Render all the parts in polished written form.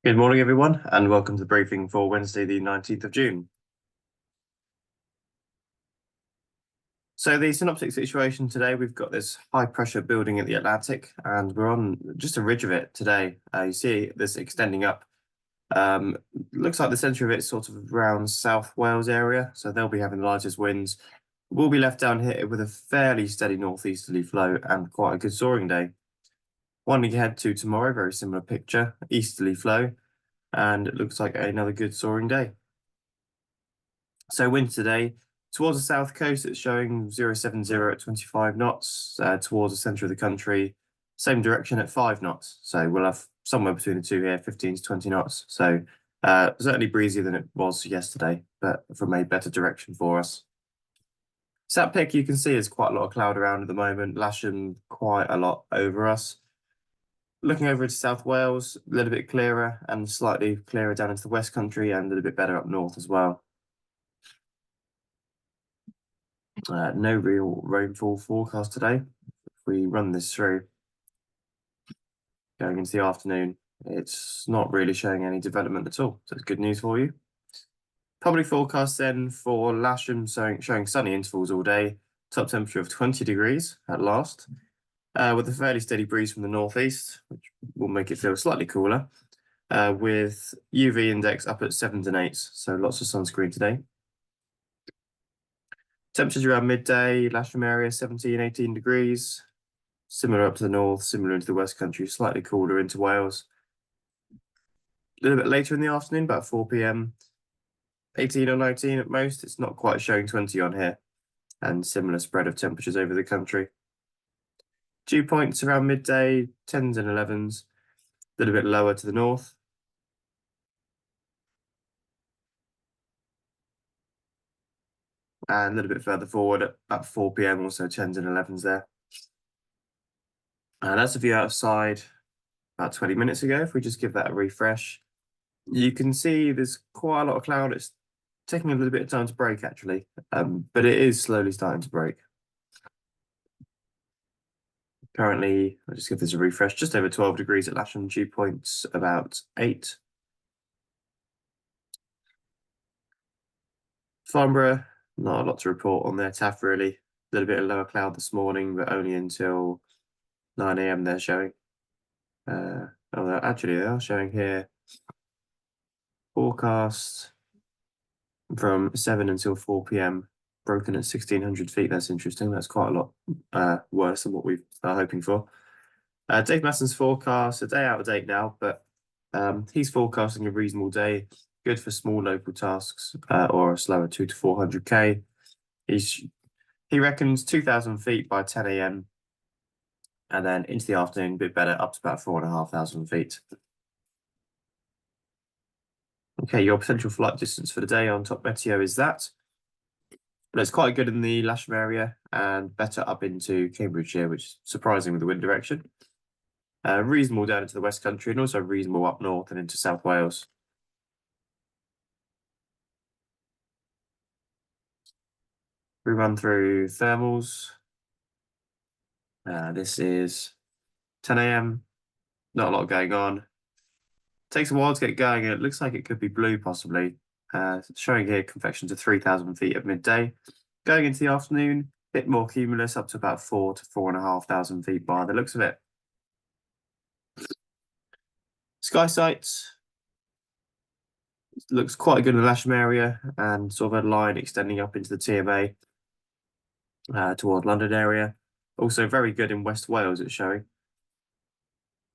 Good morning, everyone, and welcome to the briefing for Wednesday, the 19th of June. So the synoptic situation today, we've got this high pressure building at the Atlantic, and we're on just a ridge of it today. You see this extending up. Looks like the centre of it's sort of around South Wales area, so they'll be having the lightest winds. We'll be left down here with a fairly steady northeasterly flow and quite a good soaring day. One ahead to tomorrow, very similar picture, easterly flow, and it looks like another good soaring day. So wind today, towards the south coast, it's showing 070 at 25 knots. Towards the centre of the country, same direction at 5 knots. So we'll have somewhere between the two here, 15 to 20 knots. So certainly breezier than it was yesterday, but from a better direction for us. Sat Pic, you can see there's quite a lot of cloud around at the moment. Lasham quite a lot over us. Looking over into South Wales, a little bit clearer and slightly clearer down into the West Country and a little bit better up north as well. No real rainfall forecast today. If we run this through going into the afternoon, it's not really showing any development at all. So it's good news for you. Public forecast then for Lasham showing sunny intervals all day, top temperature of 20 degrees at last, with a fairly steady breeze from the northeast, which will make it feel slightly cooler, with UV index up at 7s and 8s, so lots of sunscreen today. Temperatures around midday, Lasham area 17, 18 degrees. Similar up to the north, similar into the West Country, slightly cooler into Wales. A little bit later in the afternoon, about 4 p.m, 18 or 19 at most. It's not quite showing 20 on here, and similar spread of temperatures over the country. Dew points around midday, 10s and 11s, a little bit lower to the north. And a little bit further forward at about 4 p.m, also 10s and 11s there. And that's a view outside about 20 minutes ago. If we just give that a refresh, you can see there's quite a lot of cloud. It's taking a little bit of time to break, actually, but it is slowly starting to break. Currently, I'll just give this a refresh, just over 12 degrees at Lasham, dew points about 8. Farnborough, not a lot to report on there. Taff, really, a little bit of lower cloud this morning, but only until 9 a.m. they're showing. Actually, they are showing here forecast from 7 until 4 p.m, broken at 1,600 feet. That's interesting. That's quite a lot worse than what we are hoping for. Dave Masson's forecast, a day out of date now, but he's forecasting a reasonable day, good for small local tasks or a slower 2 to 400k. He reckons 2,000 feet by 10 a.m, and then into the afternoon, a bit better, up to about 4,500 feet. Okay, your potential flight distance for the day on Top Meteo is that. But it's quite good in the Lasham area and better up into Cambridgeshire, which is surprising with the wind direction. Reasonable down into the West Country and also reasonable up north and into South Wales. We run through thermals. This is 10 a.m, not a lot going on. Takes a while to get going, and it looks like it could be blue possibly. Showing here convection to 3,000 feet at midday. Going into the afternoon, a bit more cumulus, up to about 4 to 4,500 feet by the looks of it. Sky sights looks quite good in the Lasham area and sort of a line extending up into the TMA toward London area. Also very good in West Wales, it's showing.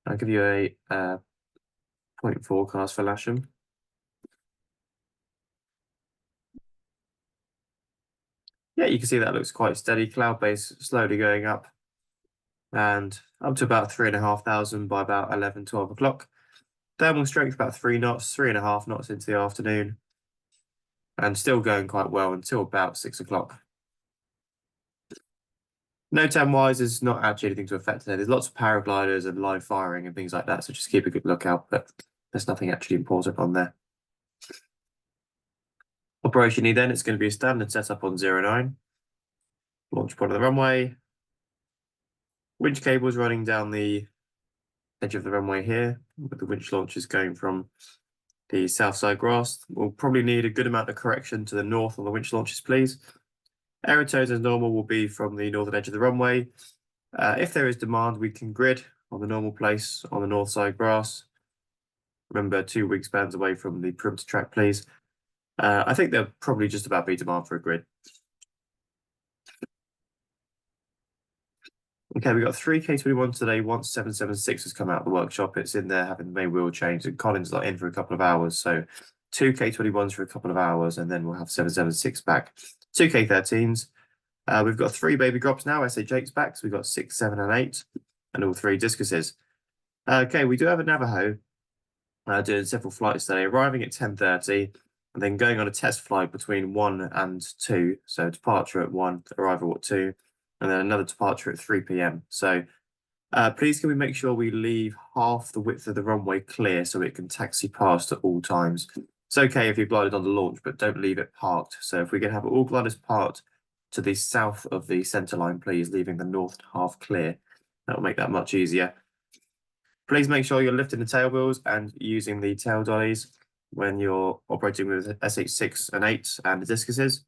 I'll give you a point forecast for Lasham. Yeah, you can see that looks quite steady. Cloud base slowly going up and up to about 3,500 by about 11, 12 o'clock. Thermal strength about 3 knots, 3.5 knots into the afternoon, and still going quite well until about 6 o'clock. NOTAM wise, there's not actually anything to affect today. There's lots of paragliders and live firing and things like that, so just keep a good lookout, but there's nothing actually important on there. Operationally then, it's going to be a standard setup on 09. Launch point of the runway. Winch cables running down the edge of the runway here, with the winch launches going from the south side grass. We'll probably need a good amount of correction to the north on the winch launches, please. Aerotones as normal will be from the northern edge of the runway. If there is demand, we can grid on the normal place on the north side grass. Remember, 2 wingspans away from the perimeter track, please. I think there'll probably just about be demand for a grid. Okay, we got 3 K21 today. Once 776 has come out of the workshop, it's in there having the main wheel changed, and Colin's not in for a couple of hours. So 2 K21s for a couple of hours, and then we'll have 776 back. 2 K13s. We've got 3 baby drops now, SA Jake's back. So we've got 6, 7, and 8, and all 3 discuses. Okay, we do have a Navajo doing several flights today, arriving at 10:30, and then going on a test flight between 1 and 2. So departure at 1, arrival at 2, and then another departure at 3 p.m. So please can we make sure we leave half the width of the runway clear so it can taxi past at all times. It's okay if you glided on the launch, but don't leave it parked. So if we can have all gliders parked to the south of the center line, please, leaving the north half clear. That'll make that much easier. Please make sure you're lifting the tail wheels and using the tail dollies when you're operating with SH6 and 8 and the discuses.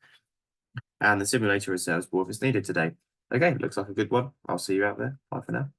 And the simulator is serviceable if it's needed today. Okay, looks like a good one. I'll see you out there. Bye for now.